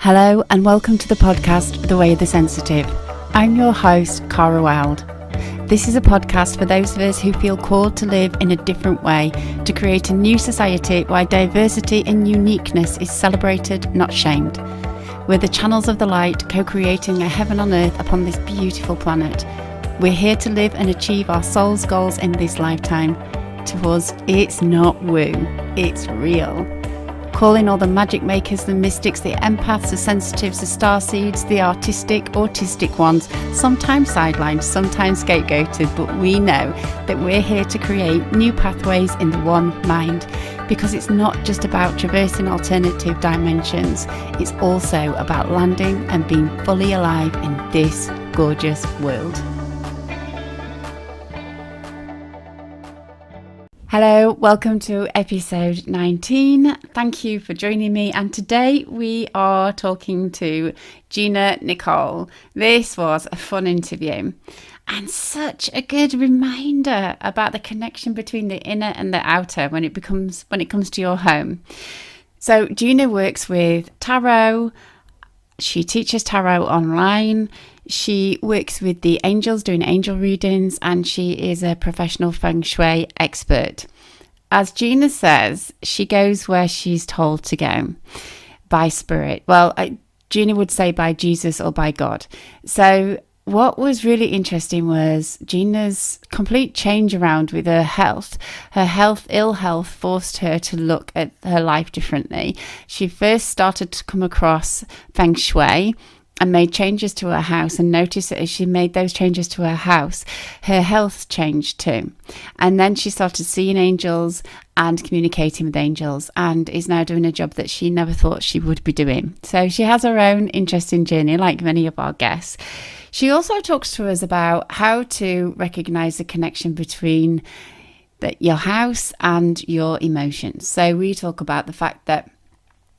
Hello and welcome to the podcast, The Way of the Sensitive. I'm your host, Cara Wilde. This is a podcast for those of us who feel called to live in a different way, to create a new society where diversity and uniqueness is celebrated, not shamed. We're the channels of the light, co-creating a heaven on earth upon this beautiful planet. We're here to live and achieve our soul's goals in this lifetime. To us, it's not woo, it's real. Calling all the magic makers, the mystics, the empaths, the sensitives, the starseeds, the autistic ones, sometimes sidelined, sometimes scapegoated, but we know that we're here to create new pathways in the one mind, because it's not just about traversing alternative dimensions, it's also about landing and being fully alive in this gorgeous world. Hello, welcome to episode 19. Thank you for joining me. And today we are talking to Gina Nicole. This was a fun interview and such a good reminder about the connection between the inner and the outer when it comes to your home. So Gina works with tarot. She teaches tarot online. She works with the angels doing angel readings, and she is a professional Feng Shui expert. As Gina says, she goes where she's told to go by spirit. Well, Gina would say by Jesus or by God. So what was really interesting was Gina's complete change around with her health. Ill health forced her to look at her life differently. She first started to come across Feng Shui and made changes to her house, and noticed that as she made those changes to her house, her health changed too. And then she started seeing angels and communicating with angels, and is now doing a job that she never thought she would be doing. So she has her own interesting journey, like many of our guests. She also talks to us about how to recognize the connection between your house and your emotions. So we talk about the fact that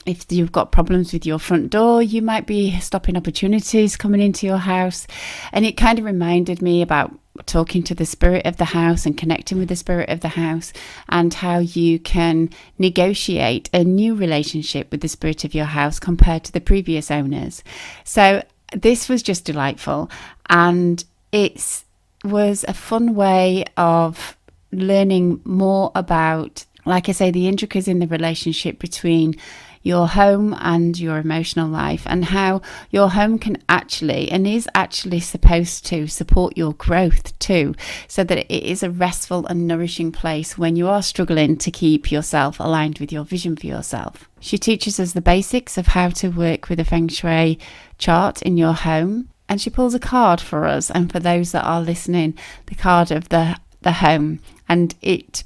if you've got problems with your front door, you might be stopping opportunities coming into your house. And it kind of reminded me about talking to the spirit of the house and connecting with the spirit of the house, and how you can negotiate a new relationship with the spirit of your house compared to the previous owners. So this was just delightful, and it was a fun way of learning more about, like I say, the intricacies in the relationship between your home and your emotional life, and how your home can actually and is actually supposed to support your growth too, so that it is a restful and nourishing place when you are struggling to keep yourself aligned with your vision for yourself. She teaches us the basics of how to work with a Feng Shui chart in your home, and she pulls a card for us and for those that are listening, the card of the home, and it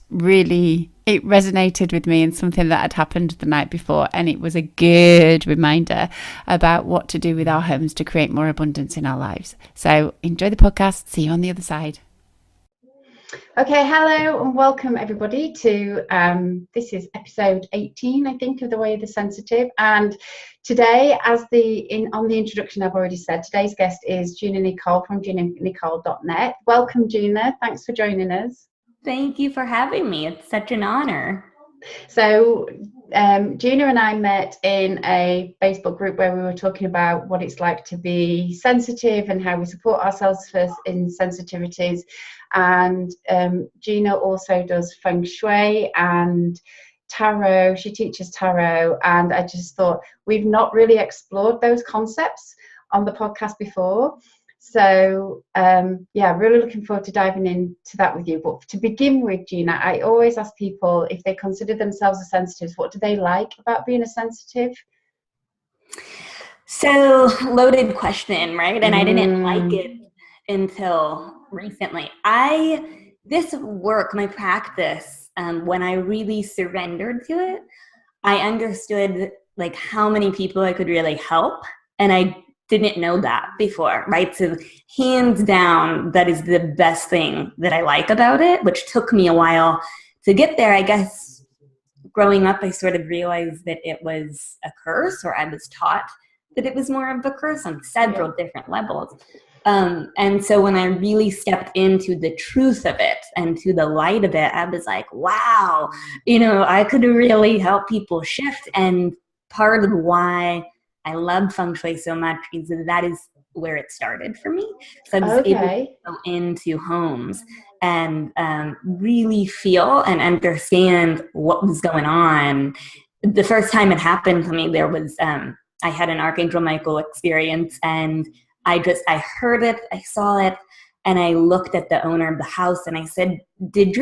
resonated with me, and something that had happened the night before, and it was a good reminder about what to do with our homes to create more abundance in our lives. So enjoy the podcast. See you on the other side. Okay, hello and welcome everybody to this is episode 18, I think, of The Way of the Sensitive. And today, on the introduction I've already said, today's guest is Gina Nicole from ginanicole.net. Welcome, Gina. Thanks for joining us. Thank you for having me. It's such an honor. So Gina and I met in a Facebook group where we were talking about what it's like to be sensitive and how we support ourselves in sensitivities. And Gina also does Feng Shui and tarot. She teaches tarot, and I just thought we've not really explored those concepts on the podcast before. So really looking forward to diving into that with you. But to begin with, Gina, I always ask people if they consider themselves as sensitives, what do they like about being a sensitive? So, loaded question, right? And I didn't like it until recently. This work, my practice, when I really surrendered to it, I understood like how many people I could really help, and I didn't know that before, right? So hands down, that is the best thing that I like about it, which took me a while to get there. I guess growing up, I sort of realized that it was a curse, or I was taught that it was more of a curse on several different levels. And so when I really stepped into the truth of it and to the light of it, I was like, wow, I could really help people shift. And part of why I love Feng Shui so much is that is where it started for me. So I was able to go into homes and really feel and understand what was going on. The first time it happened to me, there was I had an Archangel Michael experience, and I heard it, I saw it, and I looked at the owner of the house and I said, did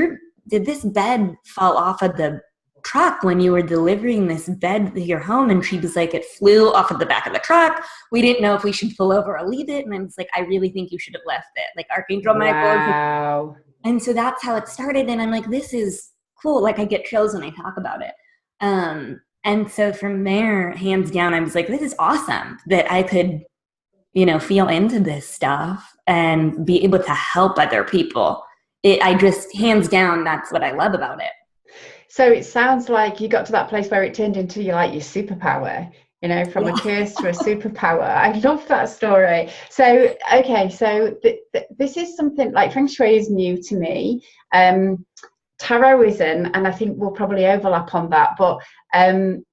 this bed fall off of the truck when you were delivering this bed to your home? And she was like, it flew off of the back of the truck. We didn't know if we should pull over or leave it. And I was like, I really think you should have left it. Like Archangel Michael. Wow. And so that's how it started. And I'm like, this is cool. Like I get chills when I talk about it. And so from there, hands down, I was like, this is awesome that I could, feel into this stuff and be able to help other people. I just, hands down, that's what I love about it. So it sounds like you got to that place where it turned into your superpower, from a curse to a superpower. I love that story. So, okay, so this is something like Feng Shui is new to me. Tarot isn't, and I think we'll probably overlap on that. But I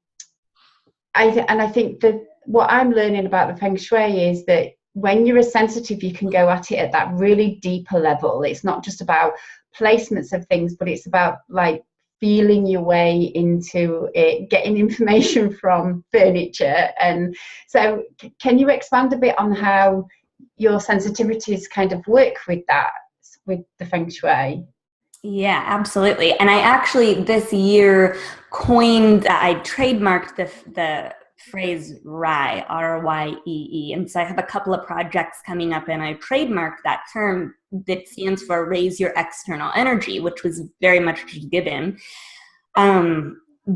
think that what I'm learning about the Feng Shui is that when you're a sensitive, you can go at it at that really deeper level. It's not just about placements of things, but it's about like feeling your way into it, getting information from furniture. And so can you expand a bit on how your sensitivities kind of work with that, with the Feng Shui? Yeah, absolutely. And I actually this year I trademarked the phrase RYE, R-Y-E-E. And so I have a couple of projects coming up and I trademarked that term that stands for raise your external energy, which was very much given.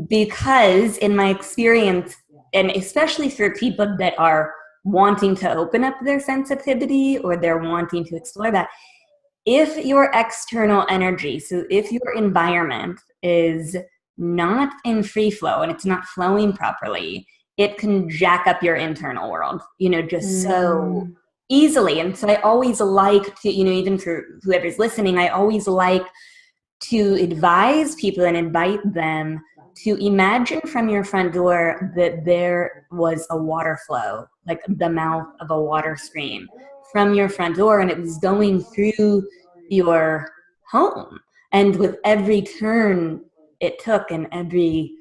Because in my experience, and especially for people that are wanting to open up their sensitivity or they're wanting to explore that, if your external energy, so if your environment is not in free flow and it's not flowing properly, it can jack up your internal world, so easily. And so I always like to, even for whoever's listening, I always like to advise people and invite them to imagine from your front door that there was a water flow, like the mouth of a water stream from your front door, and it was going through your home. And with every turn it took and every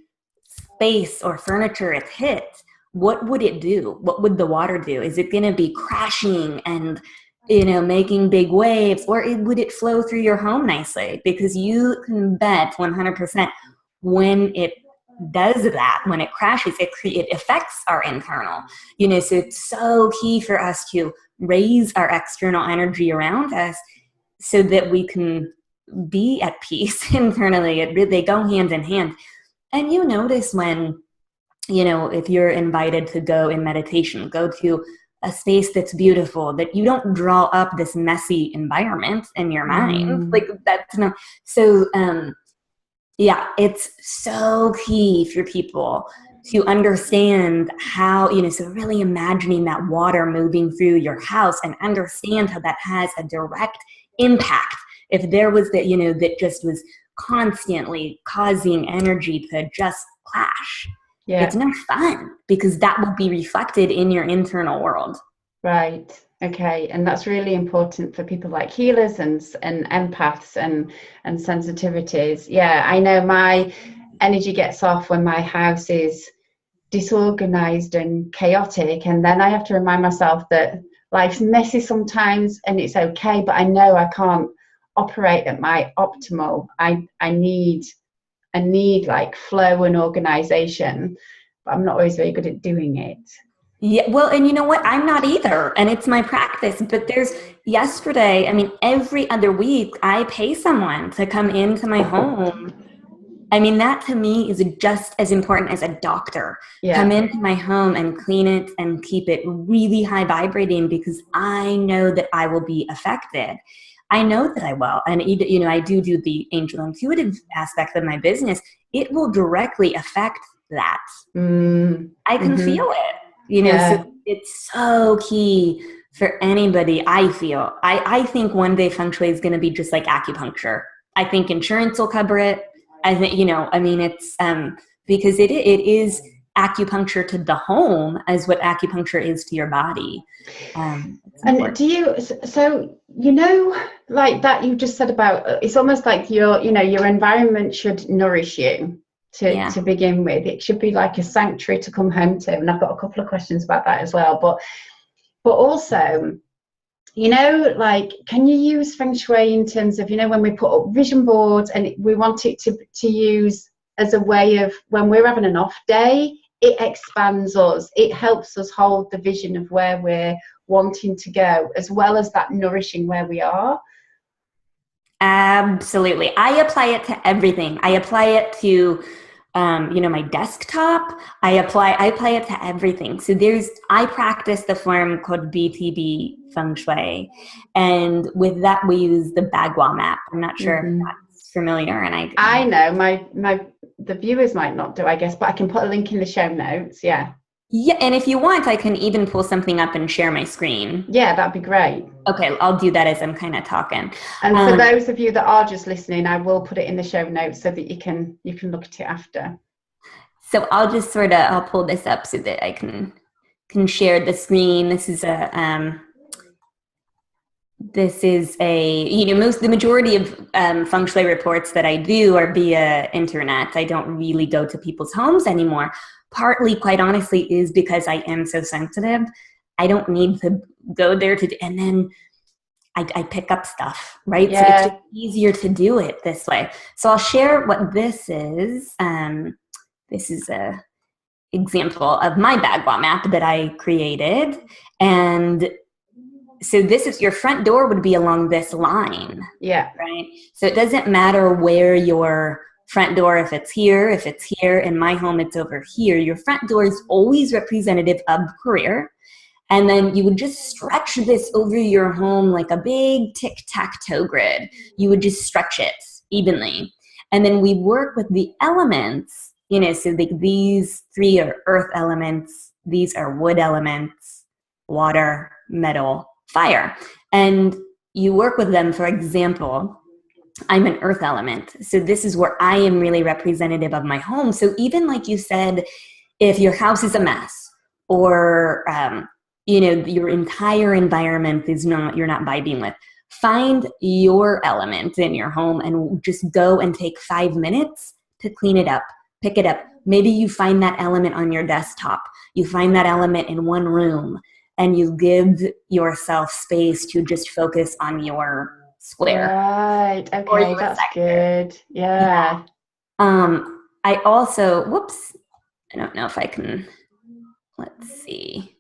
space or furniture it hit, what would it do? What would the water do? Is it going to be crashing and, making big waves, or would it flow through your home nicely? Because you can bet 100% when it does that, when it crashes, it affects our internal, so it's so key for us to raise our external energy around us so that we can be at peace internally. They go hand in hand. And you notice when, if you're invited to go in meditation, go to a space that's beautiful, that you don't draw up this messy environment in your mind. Like that's no. So, yeah, it's so key for people to understand how, so really imagining that water moving through your house and understand how that has a direct impact. If there was that, that just was constantly causing energy to just clash. Yeah. It's no fun because that will be reflected in your internal world. Right. Okay. And that's really important for people like healers and empaths and sensitivities. Yeah, I know my energy gets off when my house is disorganized and chaotic, and then I have to remind myself that life's messy sometimes and it's okay, but I know I can't operate at my optimal. I need like flow and organization, but I'm not always very good at doing it. Yeah, well, and you know what? I'm not either, and it's my practice. But every other week I pay someone to come into my home. That to me is just as important as a doctor. Yeah. Come into my home and clean it and keep it really high vibrating, because I know that I will be affected. I know that I will. And, I do the angel intuitive aspect of my business. It will directly affect that. I can feel it, so it's so key for anybody. I feel, I think one day Feng Shui is going to be just like acupuncture. I think insurance will cover it. I think, it's, because it is acupuncture to the home as what acupuncture is to your body. And do you, so, like that you just said about, it's almost like your environment should nourish you to begin with. It should be like a sanctuary to come home to. And I've got a couple of questions about that as well. But also, like, can you use Feng Shui in terms of, when we put up vision boards and we want it to use as a way of, when we're having an off day, it expands us. It helps us hold the vision of where we're wanting to go, as well as that nourishing where we are. Absolutely. I apply it to everything. I apply it to, my desktop. I apply it to everything. So I practice the form called BTB Feng Shui. And with that, we use the Bagua map. I'm not sure if that's familiar. And I know the viewers might not do, I guess, but I can put a link in the show notes. Yeah. Yeah, and if you want, I can even pull something up and share my screen. Yeah, that'd be great. Okay, I'll do that as I'm kind of talking. And for those of you that are just listening, I will put it in the show notes so that you can look at it after. So I'll just I'll pull this up so that I can share the screen. This is the majority of Feng Shui reports that I do are via internet. I don't really go to people's homes anymore. Partly, quite honestly, is because I am so sensitive. I don't need to go there and then I pick up stuff, right? Yeah. So it's just easier to do it this way. So I'll share what this is. This is a example of my Bagua map that I created. And so this is, your front door would be along this line. Yeah. Right? So it doesn't matter where your front door, if it's here, in my home, it's over here. Your front door is always representative of career. And then you would just stretch this over your home like a big tic-tac-toe grid. You would just stretch it evenly. And then we work with the elements, so these three are earth elements. These are wood elements, water, metal, fire. And you work with them. For example, I'm an earth element. So this is where I am really representative of my home. So even like you said, if your house is a mess or, your entire environment you're not vibing with, find your element in your home and just go and take 5 minutes to clean it up, pick it up. Maybe you find that element on your desktop. You find that element in one room and you give yourself space to just focus on your square. Right. Okay. That's good. Yeah. I also, I don't know if I can, let's see.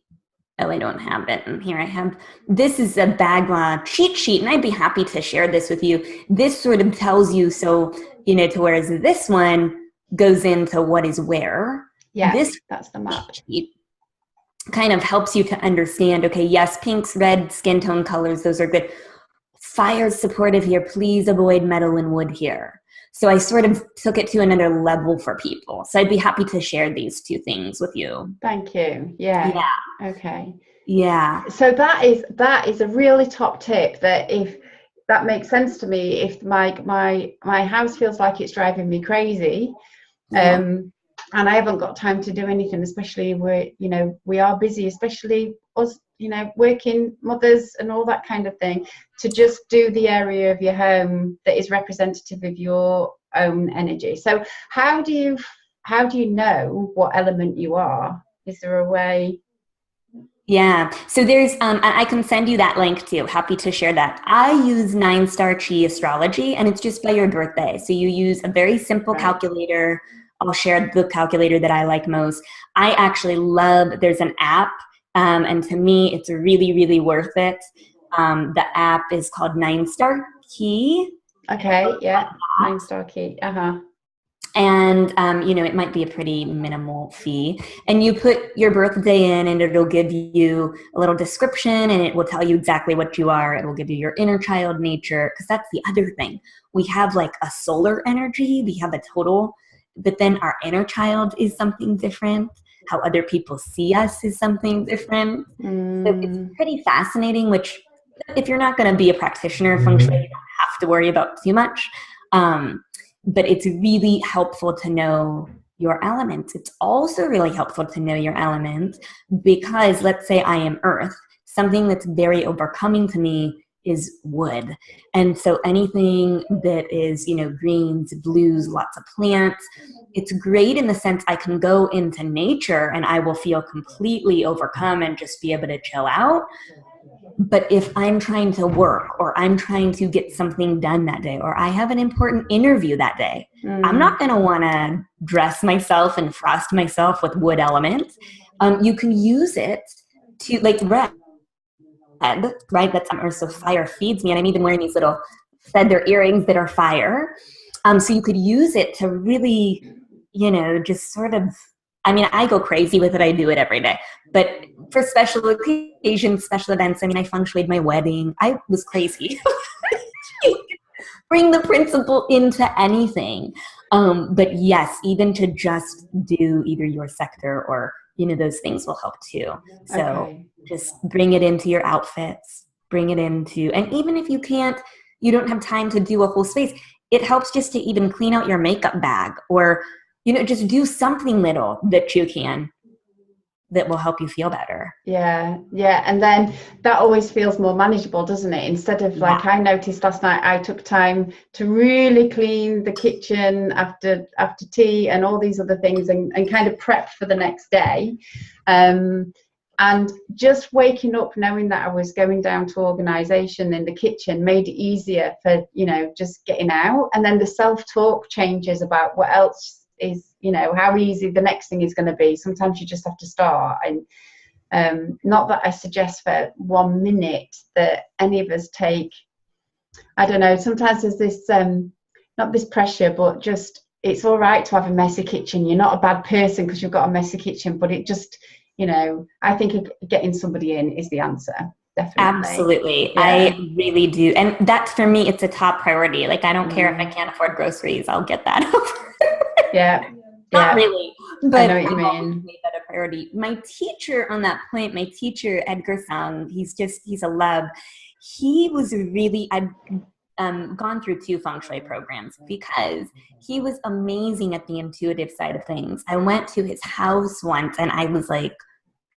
Oh, I don't have it. And here I have, this is a Bagua cheat sheet, and I'd be happy to share this with you. This sort of tells you, to whereas this one goes into what is where. Yeah, that's the map. Sheet kind of helps you to understand, okay, yes, pinks, red, skin tone colors, those are good. Fire is supportive here. Please avoid metal and wood here. So I sort of took it to another level for people. So I'd be happy to share these two things with you. Thank you. Yeah. Okay. Yeah. So that is a really top tip, that if that makes sense to me, if my house feels like it's driving me crazy, and I haven't got time to do anything, especially we are busy, especially us, working mothers and all that kind of thing, to just do the area of your home that is representative of your own energy. So how do you know what element you are? Is there a way? Yeah. So there's, I can send you that link too. Happy to share that. I use 9-star Chi astrology, and it's just by your birthday. So you use a very simple calculator. I'll share the calculator that I like most. I actually love, there's an app, and to me, it's really, really worth it. The app is called 9-star Key. Okay, yeah, 9-star Key. And, it might be a pretty minimal fee. And you put your birthday in, and it'll give you a little description, and it will tell you exactly what you are. It will give you your inner child nature, because that's the other thing. We have like a solar energy. We have a total, but then our inner child is something different. How other people see us is something different. So it's pretty fascinating, which if you're not going to be a practitioner of Feng Shui, you don't have to worry about too much. But it's really helpful to know your elements. It's also really helpful to know your elements because let's say I am earth, something that's very overcoming to me is wood. And so anything that is, greens, blues, lots of plants, it's great in the sense I can go into nature and I will feel completely overcome and just be able to chill out. But if I'm trying to work or I'm trying to get something done that day or I have an important interview that day, I'm not going to want to dress myself and frost myself with wood elements. You can use it to like red, right? That's earth, so fire feeds me. And I'm even wearing these little feather earrings that are fire. So you could use it to really, just sort of, I go crazy with it. I do it every day. But for special occasions, special events, I Feng Shui'd my wedding. I was crazy. Bring the principle into anything. But yes, even to just do either your sector or, those things will help too. So just bring it into your outfits, bring it into, and even if you don't have time to do a whole space, it helps just to even clean out your makeup bag or, just do something little that you can that will help you feel better. Yeah. And then that always feels more manageable, doesn't it? Instead of like, I noticed last night, I took time to really clean the kitchen after tea and all these other things and kind of prep for the next day. And just waking up, knowing that I was going down to organisation in the kitchen made it easier for, just getting out. And then the self-talk changes about what else is, how easy the next thing is going to be. Sometimes you just have to start. And not that I suggest for 1 minute that any of us take, I don't know, sometimes there's this, not this pressure, but just, it's all right to have a messy kitchen. You're not a bad person because you've got a messy kitchen, but it just, I think getting somebody in is the answer. Definitely. Absolutely. Yeah. I really do. And that's, for me, it's a top priority. Like, I don't care if I can't afford groceries, I'll get that. Not really, but I know what you mean. Made that a priority. My teacher on that point, Edgar Sung, he's a love. He was really, I've gone through 2 Feng Shui programs because he was amazing at the intuitive side of things. I went to his house once and I was like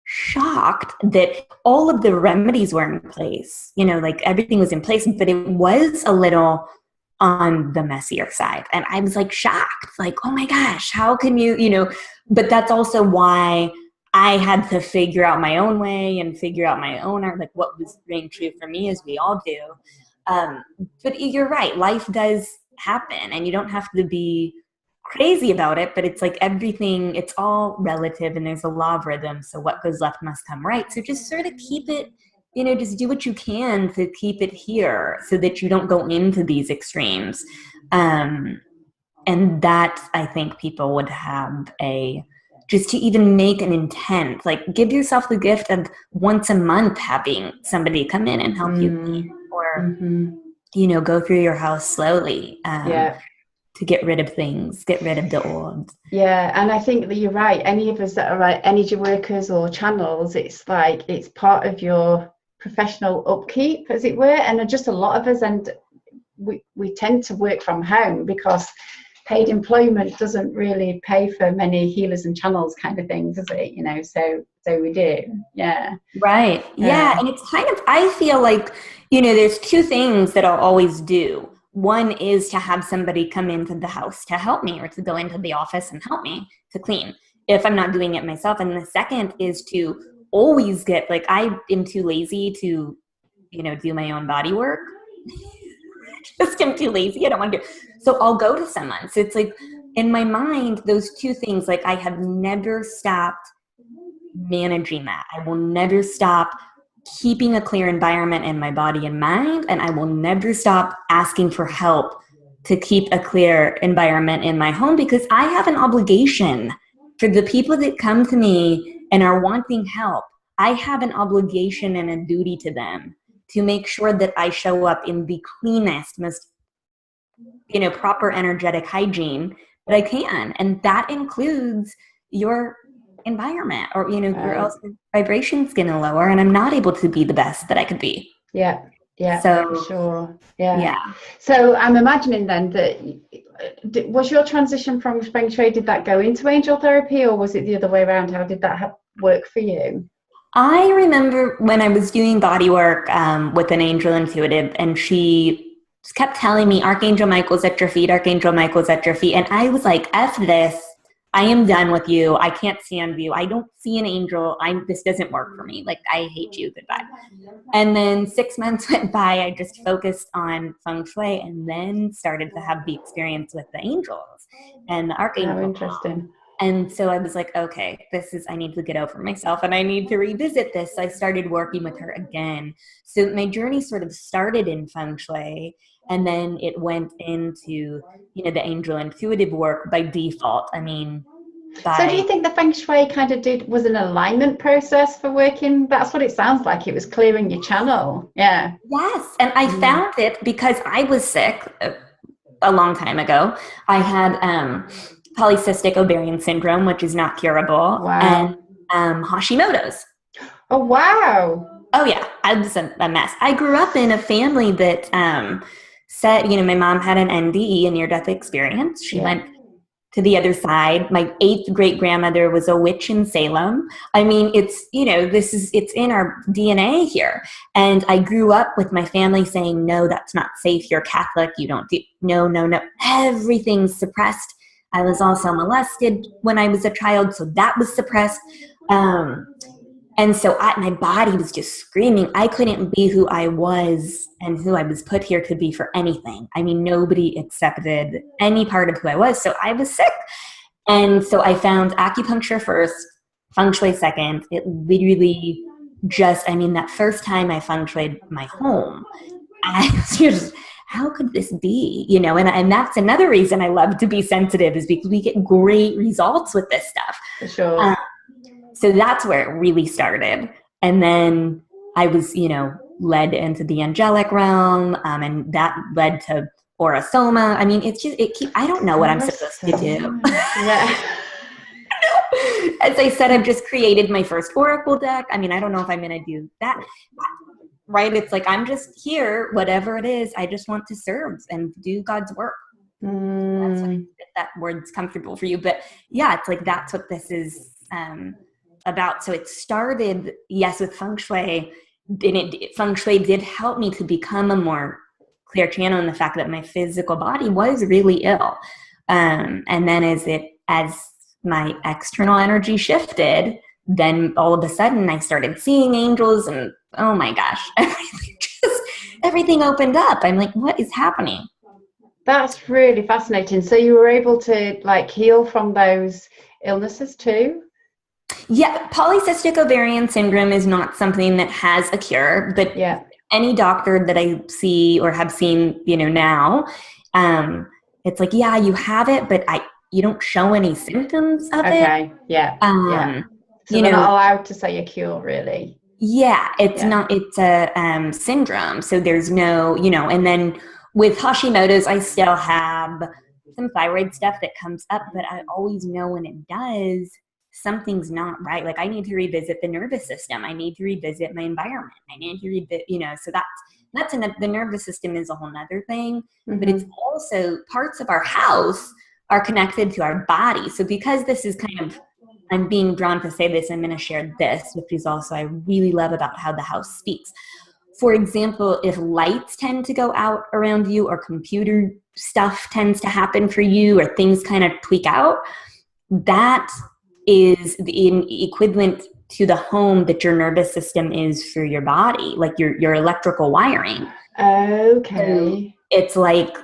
shocked that all of the remedies were in place, like everything was in place, but it was a little on the messier side. And I was like shocked, like, oh my gosh, how can you, but that's also why I had to figure out my own way and figure out my own art, like what was ring true for me, as we all do. But you're right, life does happen and you don't have to be crazy about it, but it's like everything, it's all relative and there's a law of rhythm. So what goes left must come right. So just sort of keep it, just do what you can to keep it here so that you don't go into these extremes. And that, I think people would have just to even make an intent, like give yourself the gift of once a month having somebody come in and help you clean or, go through your house slowly. To get rid of things, get rid of the old. Yeah, and I think that you're right. Any of us that are like energy workers or channels, it's like it's part of your professional upkeep, as it were. And just a lot of us, and we tend to work from home because paid employment doesn't really pay for many healers and channels kind of things, does it? So we do. Yeah. Right. Yeah. And it's kind of, I feel like, there's 2 things that I'll always do. One is to have somebody come into the house to help me or to go into the office and help me to clean if I'm not doing it myself. And the second is to always get, like, I am too lazy to, do my own body work. Just I'm too lazy. I don't want to do it. So I'll go to someone. So it's like in my mind, those 2 things, like I have never stopped managing that. I will never stop keeping a clear environment in my body and mind, and I will never stop asking for help to keep a clear environment in my home because I have an obligation for the people that come to me and are wanting help. I have an obligation and a duty to them to make sure that I show up in the cleanest, most, proper energetic hygiene that I can. And that includes your environment or, or else the vibration's going to lower and I'm not able to be the best that I could be. Yeah. Yeah. So for sure. Yeah. So I'm imagining then that was your transition from Feng Shui, did that go into angel therapy, or was it the other way around? How did that work for you? I remember when I was doing body work with an angel intuitive, and she just kept telling me, Archangel Michael's at your feet, Archangel Michael's at your feet. And I was like, F this. I am done with you. I can't stand you. I don't see an angel. This doesn't work for me. Like, I hate you. Goodbye. And then 6 months went by. I just focused on Feng Shui and then started to have the experience with the angels and the archangel. How interesting. And so I was like, okay, I need to get over myself and I need to revisit this. So I started working with her again. So my journey sort of started in Feng Shui, and then it went into, the angel intuitive work by default. I mean, so do you think the Feng Shui kind of was an alignment process for working? That's what it sounds like. It was clearing your channel. Yeah. Yes. And I found it because I was sick a long time ago. I had polycystic ovarian syndrome, which is not curable. Wow. And Hashimoto's. Oh, wow. Oh, yeah. I was a mess. I grew up in a family that said, my mom had an NDE, a near-death experience. She went to the other side. My 8th great-grandmother was a witch in Salem. I mean, it's, it's in our DNA here. And I grew up with my family saying, no, that's not safe. You're Catholic. You don't do, no. Everything's suppressed. I was also molested when I was a child, so that was suppressed. And so my body was just screaming. I couldn't be who I was and who I was put here to be for anything. I mean, nobody accepted any part of who I was, so I was sick. And so I found acupuncture first, Feng Shui second. It literally that first time I Feng Shuied my home, I was just, how could this be? And that's another reason I love to be sensitive, is because we get great results with this stuff. For sure. So that's where it really started. And then I was, led into the angelic realm, and that led to Aurasoma. I mean, I don't know what I'm supposed to do. Yeah. As I said, I've just created my first Oracle deck. I mean, I don't know if I'm going to do that. Right? It's like, I'm just here, whatever it is. I just want to serve and do God's work. That's what, if that word's comfortable for you. But yeah, it's like, that's what this is about. So it started, yes, with Feng Shui. Feng Shui did help me to become a more clear channel in the fact that my physical body was really ill. And then as my external energy shifted, then all of a sudden I started seeing angels, and oh my gosh, everything opened up. I'm like, what is happening? That's really fascinating. So you were able to heal from those illnesses too? Yeah, polycystic ovarian syndrome is not something that has a cure, but any doctor that I see or have seen, now, it's like, yeah, you have it, but you don't show any symptoms of it. Okay, yeah. So they're not allowed to say a cure, really. Yeah, it's a syndrome. So there's no, and then with Hashimoto's, I still have some thyroid stuff that comes up, but I always know when it does, something's not right. Like, I need to revisit the nervous system. I need to revisit my environment. I need to revisit, so that's the nervous system is a whole nother thing, but it's also parts of our house are connected to our body. So because this is kind of, I'm being drawn to say this, I'm going to share this, which is also, I really love about how the house speaks. For example, if lights tend to go out around you, or computer stuff tends to happen for you, or things kind of tweak out, that is the equivalent to the home that your nervous system is for your body, like your electrical wiring. Okay. So it's like,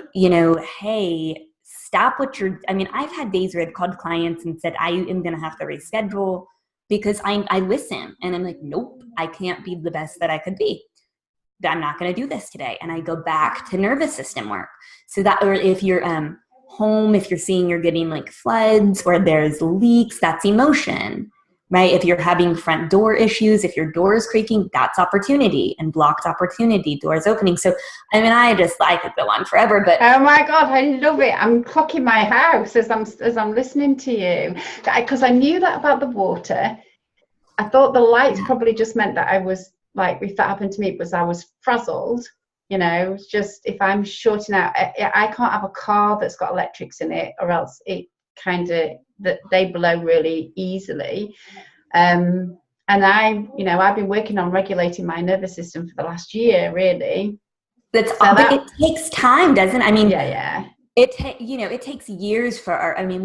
hey, stop what I've had days where I've called clients and said, I am going to have to reschedule because I listen, and I'm like, nope, I can't be the best that I could be. I'm not going to do this today. And I go back to nervous system work. So that, or if you're home, if you're seeing you're getting like floods or there's leaks, that's emotion, right? If you're having front door issues, if your door is creaking, that's opportunity, and blocked opportunity, doors opening. So, I could go on forever, but. Oh my God, I love it. I'm clocking my house as I'm listening to you, because I knew that about the water. I thought the lights probably just meant that I was, like, if that happened to me, it was I was frazzled. You know, it's just if I'm shorting out, I can't have a car that's got electrics in it, or else it kind of that they blow really easily. And I've been working on regulating my nervous system for the last year, really. But it takes time, doesn't it? I mean, yeah. It takes years for our, I mean,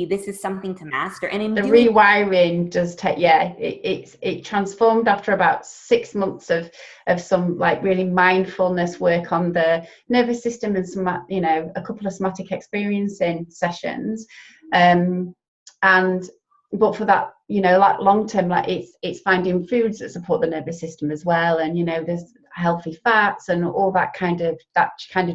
this is something to master. And the rewiring does take, it transformed after about 6 months of some like really mindfulness work on the nervous system and some, a couple of somatic experiencing sessions. But for that, like long term, like it's finding foods that support the nervous system as well. And, there's healthy fats and all that kind of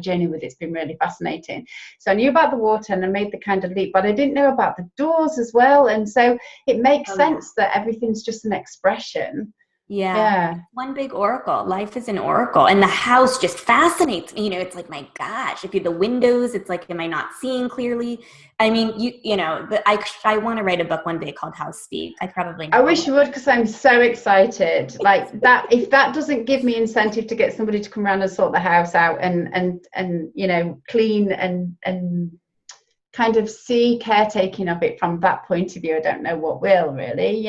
journey with it's been really fascinating. So I knew about the water and I made the kind of leap, but I didn't know about the doors as well. And so it makes sense that everything's just an expression. Yeah. One big oracle. Life is an oracle. And the house just fascinates me. It's like, my gosh, if you're the windows, it's like, am I not seeing clearly? I mean, I want to write a book one day called House Speak. I wish you would, because I'm so excited. Like that, if that doesn't give me incentive to get somebody to come around and sort the house out and clean and kind of see caretaking of it from that point of view, I don't know what will really.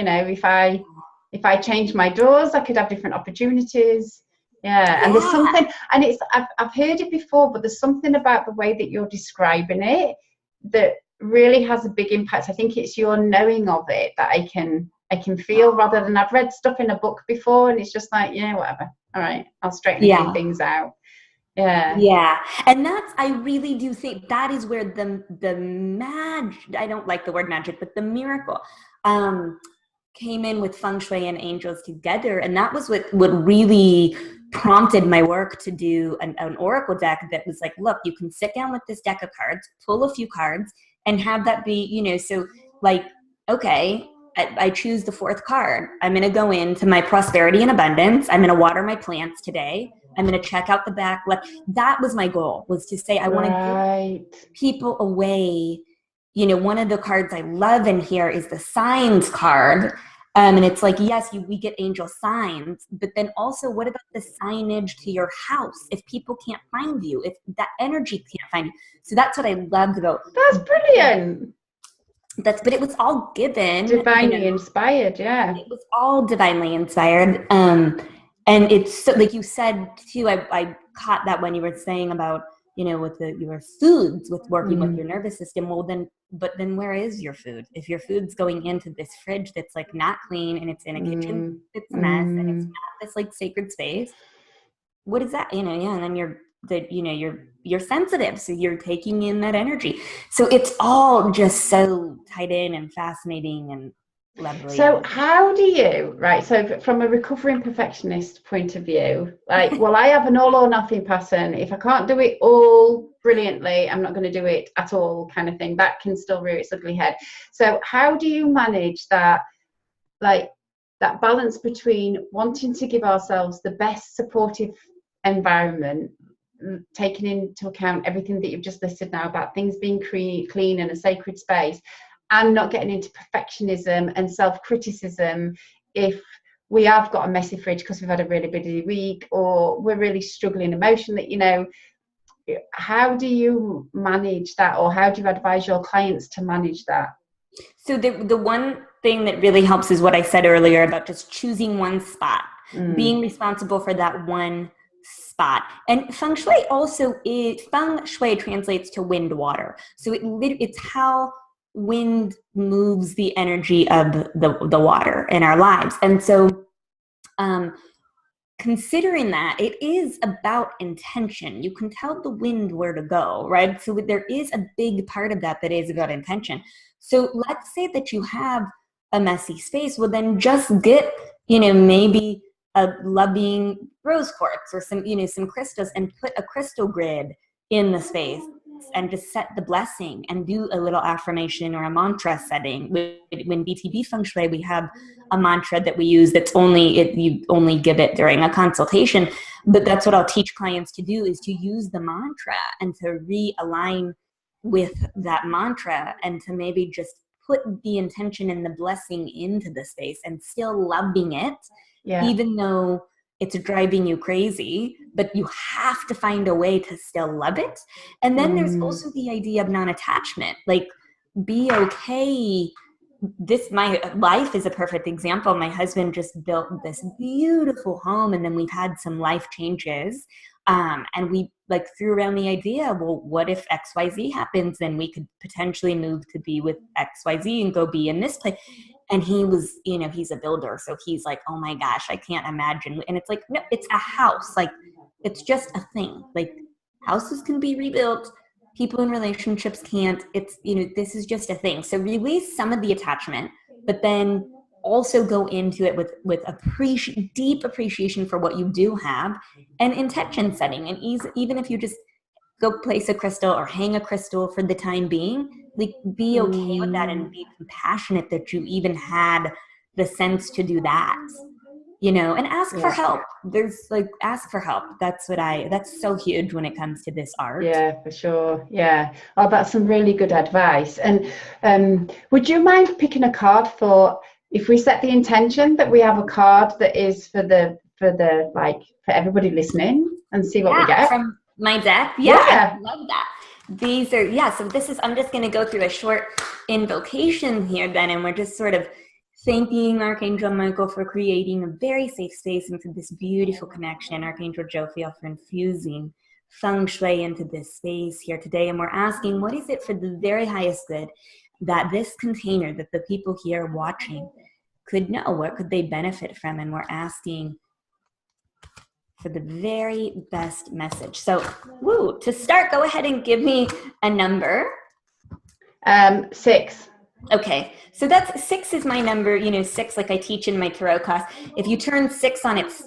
If I change my doors, I could have different opportunities. Yeah. And there's something, and I've heard it before, but there's something about the way that you're describing it that really has a big impact. I think it's your knowing of it that I can feel, rather than I've read stuff in a book before and it's just like, whatever. All right, I'll straighten a few things out. Yeah. And I really do think that is where the magic, I don't like the word magic, but the miracle came in with Feng Shui and angels together. And that was what really prompted my work to do an oracle deck that was like, look, you can sit down with this deck of cards, pull a few cards, and have that be, so like, okay, I choose the fourth card. I'm going to go into my prosperity and abundance. I'm going to water my plants today. I'm going to check out the back. Like, that was my goal, was to say, I want to give people away. One of the cards I love in here is the signs card. And it's like, yes, we get angel signs, but then also, what about the signage to your house? If people can't find you, if that energy can't find you. So that's what I loved about. That's brilliant. But it was all given. Divinely inspired, yeah. It was all divinely inspired. And it's so, like you said too, I caught that when you were saying about, with your foods, with working with your nervous system. Well, but then where is your food? If your food's going into this fridge that's like not clean, and it's in a kitchen, it's a mess, and it's not this like sacred space. What is that? And then you're sensitive, so you're taking in that energy. So it's all just so tied in and fascinating and lovely. So how do you, so from a recovering perfectionist point of view, like, well, I have an all or nothing pattern. If I can't do it all brilliantly, I'm not going to do it at all kind of thing. That can still rear its ugly head. So how do you manage that, like that balance between wanting to give ourselves the best supportive environment, taking into account everything that you've just listed now about things being clean and a sacred space, and not getting into perfectionism and self-criticism if we have got a messy fridge because we've had a really busy week, or we're really struggling emotionally? How do you manage that, or how do you advise your clients to manage that? So the one thing that really helps is what I said earlier about just choosing one spot, being responsible for that one spot. And Feng Shui Feng Shui translates to wind water. So it's how wind moves the energy of the water in our lives. And so considering that, it is about intention. You can tell the wind where to go, right? So there is a big part of that is about intention. So let's say that you have a messy space. Well, then just get, maybe a loving rose quartz or some crystals, and put a crystal grid in the space, and just set the blessing and do a little affirmation or a mantra setting. When BTB Feng Shui, we have a mantra that we use that's you only give it during a consultation. But that's what I'll teach clients to do, is to use the mantra and to realign with that mantra, and to maybe just put the intention and the blessing into the space and still loving it, even though it's driving you crazy, but you have to find a way to still love it. And then there's also the idea of non-attachment, like be okay. My life is a perfect example. My husband just built this beautiful home, and then we've had some life changes. And we like threw around the idea, well, what if XYZ happens? Then we could potentially move to be with XYZ and go be in this place. And he was, he's a builder. So he's like, oh my gosh, I can't imagine. And it's like, no, it's a house. Like, it's just a thing. Like, houses can be rebuilt. People in relationships can't. It's, this is just a thing. So release some of the attachment, but then also go into it with deep appreciation for what you do have, and intention setting. And even if you just go place a crystal or hang a crystal for the time being, like be okay with that and be compassionate that you even had the sense to do that, and ask for help. There's like, ask for help. That's so huge when it comes to this art. Yeah, for sure. Yeah. Oh, that's some really good advice. And would you mind picking a card for, if we set the intention that we have a card that is for everybody listening, and see what we get from my deck? I love that. These are, so this is, I'm just going to go through a short invocation here then, and we're just sort of thanking Archangel Michael for creating a very safe space into this beautiful connection, Archangel Jophiel for infusing Feng Shui into this space here today. And we're asking, what is it for the very highest good that this container, that the people here watching could know? What could they benefit from? And we're asking for the very best message. So, to start, go ahead and give me a number. 6. Okay, so that's 6 is my number. 6, like I teach in my tarot class. If you turn 6 on its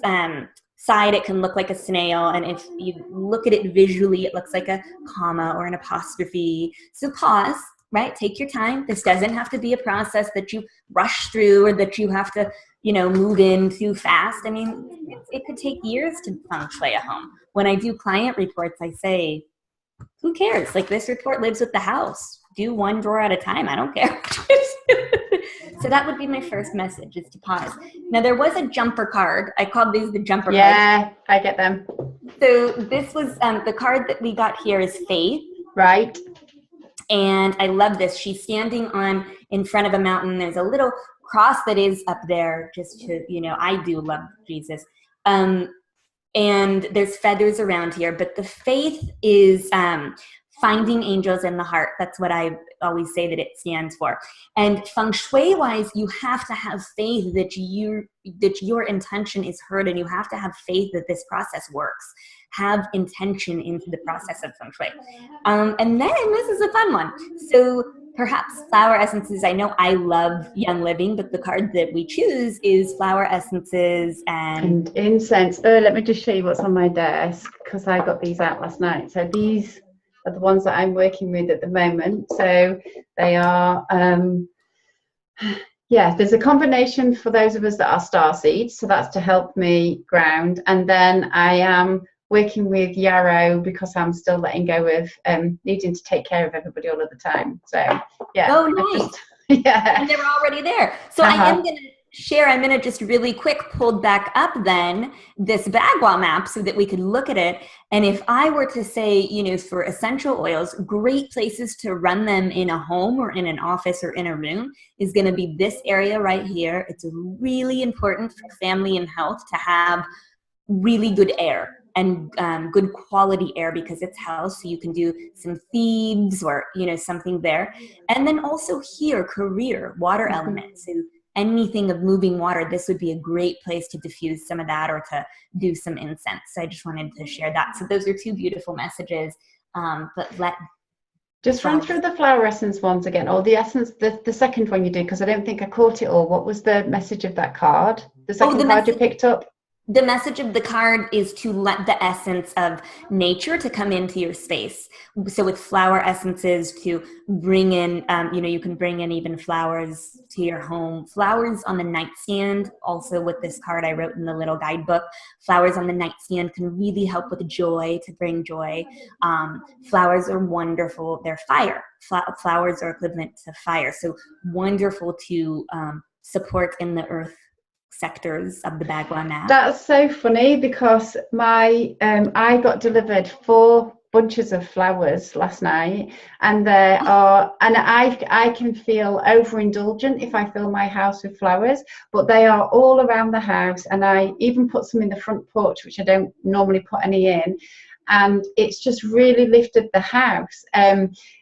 side, it can look like a snail, and if you look at it visually, it looks like a comma or an apostrophe. So pause, right? Take your time. This doesn't have to be a process that you rush through or that you have to, move in too fast. I mean, it could take years to feng shui a home. When I do client reports, I say, who cares? Like, this report lives with the house. Do one drawer at a time. I don't care. So that would be my first message, is to pause. Now, there was a jumper card. I called these the jumper cards. Yeah, I get them. So this was the card that we got here is Faith. Right. And I love this. She's standing in front of a mountain. There's a little cross that is up there, just to, I do love Jesus. And there's feathers around here, but the faith is finding angels in the heart. That's what I always say that it stands for. And feng shui wise, you have to have faith that your intention is heard, and you have to have faith that this process works. Have intention into the process of feng shui. And then this is a fun one. So perhaps flower essences. I know I love Young Living, but the card that we choose is flower essences and incense. Let me just show you what's on my desk, because I got these out last night. So these are the ones that I'm working with at the moment. So they are, there's a combination for those of us that are star seeds. So that's to help me ground. And then I am working with yarrow, because I'm still letting go of needing to take care of everybody all of the time. So Oh, nice. And they're already there. So I am going to share, I'm going to just really quick pull back up then this bagwell map so that we could look at it. And if I were to say, for essential oils, great places to run them in a home or in an office or in a room is going to be this area right here. It's really important for family and health to have really good air and good quality air, because it's house. So you can do some thieves or, something there. And then also here, career, water element. So anything of moving water, this would be a great place to diffuse some of that or to do some incense. So I just wanted to share that. So those are 2 beautiful messages. Just run through the flower essence ones again, or the essence, the second one you did, because I don't think I caught it all. What was the message of that card? The second card you picked up? The message of the card is to let the essence of nature to come into your space. So with flower essences, to bring in, you can bring in even flowers to your home. Flowers on the nightstand. Also with this card I wrote in the little guidebook, flowers on the nightstand can really help with joy, to bring joy. Flowers are wonderful. They're fire. Flowers are equivalent to fire. So wonderful to support in the earth sectors of the Bagua map. That's so funny because I got delivered 4 bunches of flowers last night, and I can feel overindulgent if I fill my house with flowers, but they are all around the house, and I even put some in the front porch, which I don't normally put any in, and it's just really lifted the house.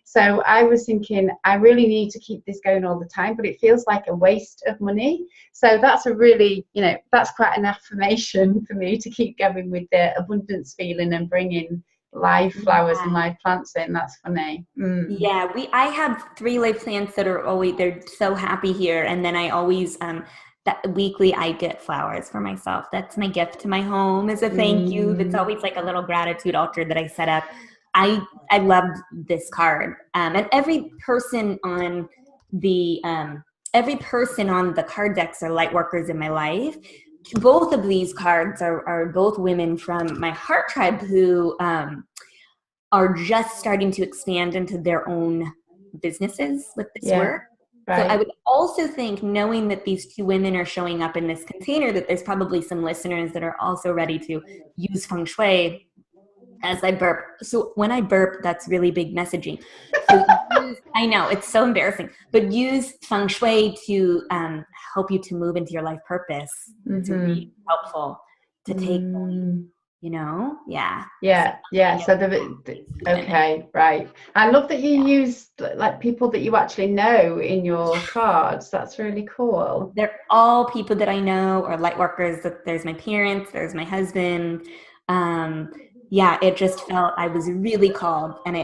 So I was thinking, I really need to keep this going all the time, but it feels like a waste of money. So that's a really, that's quite an affirmation for me to keep going with the abundance feeling and bringing live flowers and live plants in. That's funny. Yeah, I have 3 live plants that are always, they're so happy here. And then I always, that weekly I get flowers for myself. That's my gift to my home as a thank you. That's always like a little gratitude altar that I set up. I love this card. And every person on the card decks are light workers in my life. Both of these cards are both women from my heart tribe who are just starting to expand into their own businesses with this work. Right. So I would also think, knowing that these 2 women are showing up in this container, that there's probably some listeners that are also ready to use Feng Shui as I burp. So when I burp, that's really big messaging. So I know, it's so embarrassing, but use Feng Shui to help you to move into your life purpose. It's really helpful to take, okay, right. I love that you use like people that you actually know in your cards. That's really cool. They're all people that I know, or light workers. There's my parents, there's my husband. It just felt I was really called, and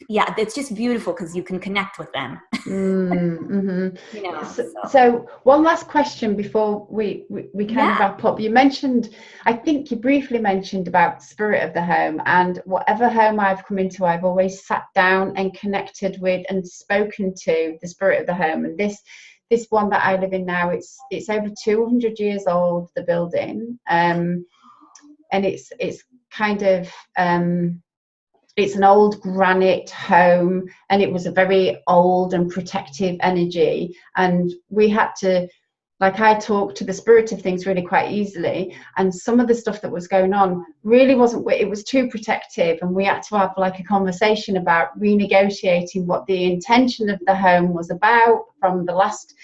it's just beautiful because you can connect with them. So one last question before we kind of wrap up. You mentioned, I think you briefly mentioned about spirit of the home, and whatever home I've come into, I've always sat down and connected with and spoken to the spirit of the home. And this one that I live in now, it's over 200 years old, the building, and it's kind of it's an old granite home, and it was a very old and protective energy, and we had to, like, I talked to the spirit of things really quite easily, and some of the stuff that was going on really wasn't, it was too protective, and we had to have like a conversation about renegotiating what the intention of the home was about from the last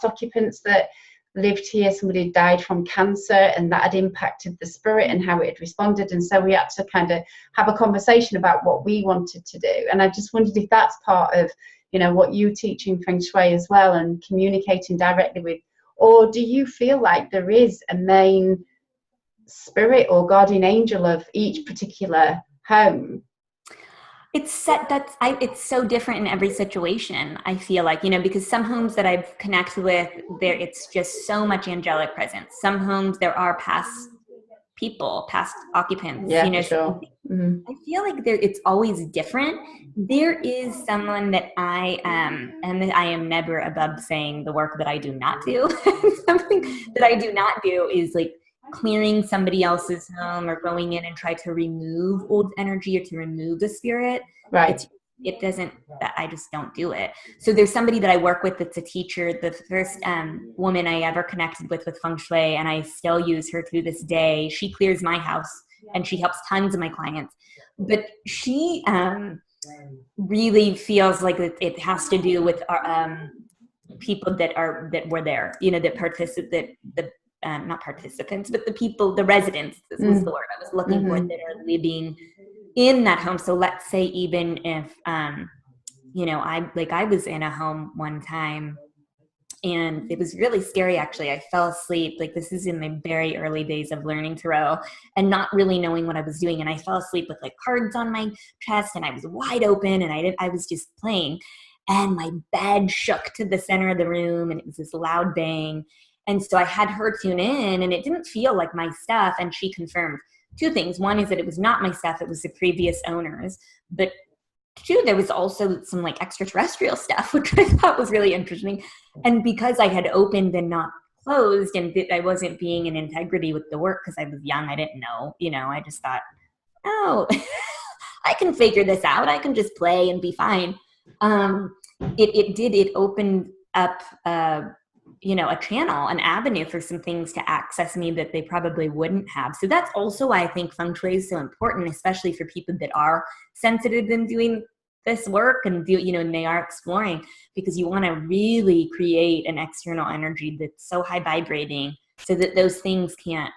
occupants that lived here. Somebody had died from cancer, and that had impacted the spirit and how it had responded, and so we had to kind of have a conversation about what we wanted to do. And I just wondered if that's part of what you teach in Feng Shui as well, and communicating directly with, or do you feel like there is a main spirit or guardian angel of each particular home? It's so different in every situation. I feel like, because some homes that I've connected with, it's just so much angelic presence. Some homes there are past occupants. Sure. I feel like it's always different. There is someone that I am, and that I am never above saying the work that I do not do. Something that I do not do is like clearing somebody else's home, or going in and try to remove old energy, or to remove the spirit. Right. I just don't do it. So there's somebody that I work with that's a teacher, the first woman I ever connected with Feng Shui, and I still use her to this day. She clears my house, and she helps tons of my clients. But she really feels like it has to do with our people that were there, that participate, not participants, but the people, the residents, this was the word I was looking for, that are living in that home. So let's say, even if, I was in a home one time, and it was really scary, actually. I fell asleep. Like, this is in my very early days of learning tarot and not really knowing what I was doing. And I fell asleep with like cards on my chest, and I was wide open, and I was just playing, and my bed shook to the center of the room, and it was this loud bang. And so I had her tune in, and it didn't feel like my stuff. And she confirmed 2 things. One is that it was not my stuff. It was the previous owners. But 2, there was also some like extraterrestrial stuff, which I thought was really interesting. And because I had opened and not closed, and I wasn't being in integrity with the work, because I was young, I didn't know, I just thought, oh, I can figure this out. I can just play and be fine. It opened up a channel, an avenue for some things to access me that they probably wouldn't have. So that's also why I think Feng Shui is so important, especially for people that are sensitive and doing this work and and they are exploring, because you want to really create an external energy that's so high vibrating so that those things can't,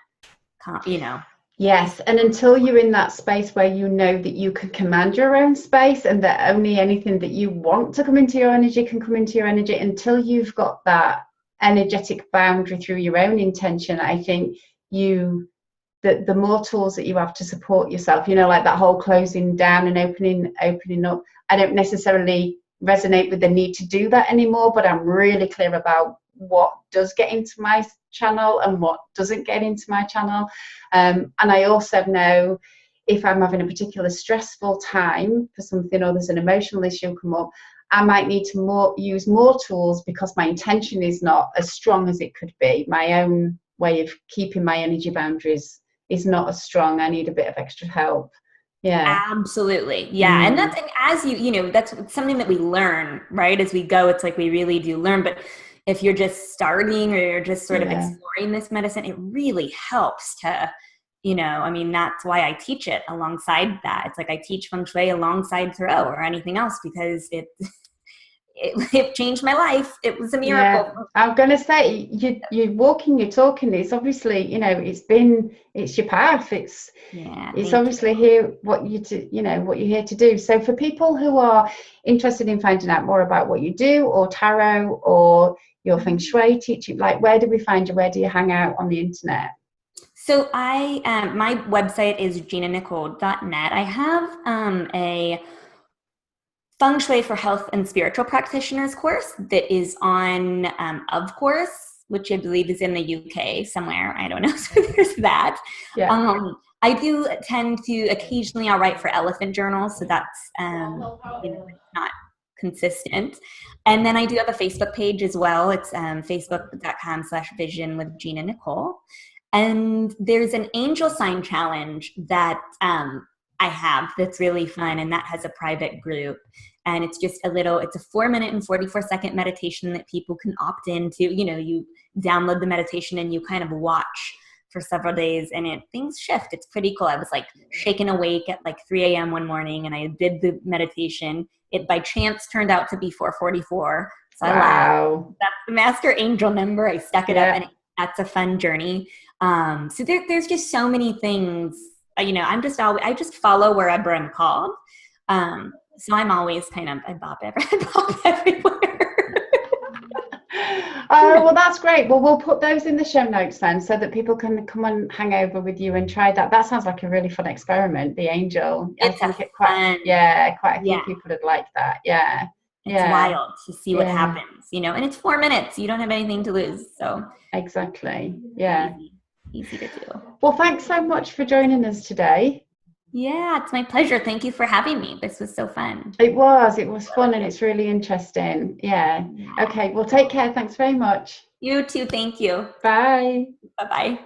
Yes, and until you're in that space where you know that you can command your own space and that only anything that you want to come into your energy can come into your energy, until you've got that energetic boundary through your own intention, I think the more tools that you have to support yourself, like that whole closing down and opening up, I don't necessarily resonate with the need to do that anymore, but I'm really clear about what does get into my channel and what doesn't get into my channel. And I also know if I'm having a particular stressful time for something, or there's an emotional issue come up, I might need to use more tools because my intention is not as strong as it could be. My own way of keeping my energy boundaries is not as strong. I need a bit of extra help. Yeah, absolutely. Yeah. And that's, and as that's something that we learn, right? As we go, it's like we really do learn. But if you're just starting or you're just sort of exploring this medicine, it really helps to, that's why I teach it alongside that. It's like I teach Feng Shui alongside Tarot or anything else, because it changed my life. It was a miracle. Yeah, I'm going to say you're walking, you're talking. It's obviously, it's your path. It's obviously here what what you're here to do. So for people who are interested in finding out more about what you do, or tarot, or your Feng Shui teaching, like, where do we find you? Where do you hang out on the internet? So my website is ginanicole.net. I have a Feng Shui for Health and Spiritual Practitioners course that is on Of Course, which I believe is in the UK somewhere. I don't know. So there's that. Yeah. I do tend to occasionally, I'll write for Elephant Journal. So that's not consistent. And then I do have a Facebook page as well. It's facebook.com/vision with Gina Nicole. And there's an angel sign challenge that I have that's really fun, and that has a private group. And it's just it's a 4-minute and 44-second meditation that people can opt into. You download the meditation and you kind of watch for several days, and things shift. It's pretty cool. I was like shaken awake at like 3 a.m. one morning, and I did the meditation. It by chance turned out to be 444. So I laughed. That's the master angel number. I stuck it up, and that's a fun journey. So there's just so many things. I just follow wherever I'm called. So I'm always I bop everywhere. Oh, well, that's great. Well, we'll put those in the show notes then, so that people can come and hang over with you and try that. That sounds like a really fun experiment, the angel. Quite a few people would like that. Yeah. It's wild to see what happens, and it's 4 minutes. You don't have anything to lose. So exactly. Yeah. Easy to do. Well, thanks so much for joining us today. Yeah, it's my pleasure. Thank you for having me. This was so fun. It was fun, and it's really interesting. Yeah. Okay, well, take care. Thanks very much. You too. Thank you. Bye. Bye-bye.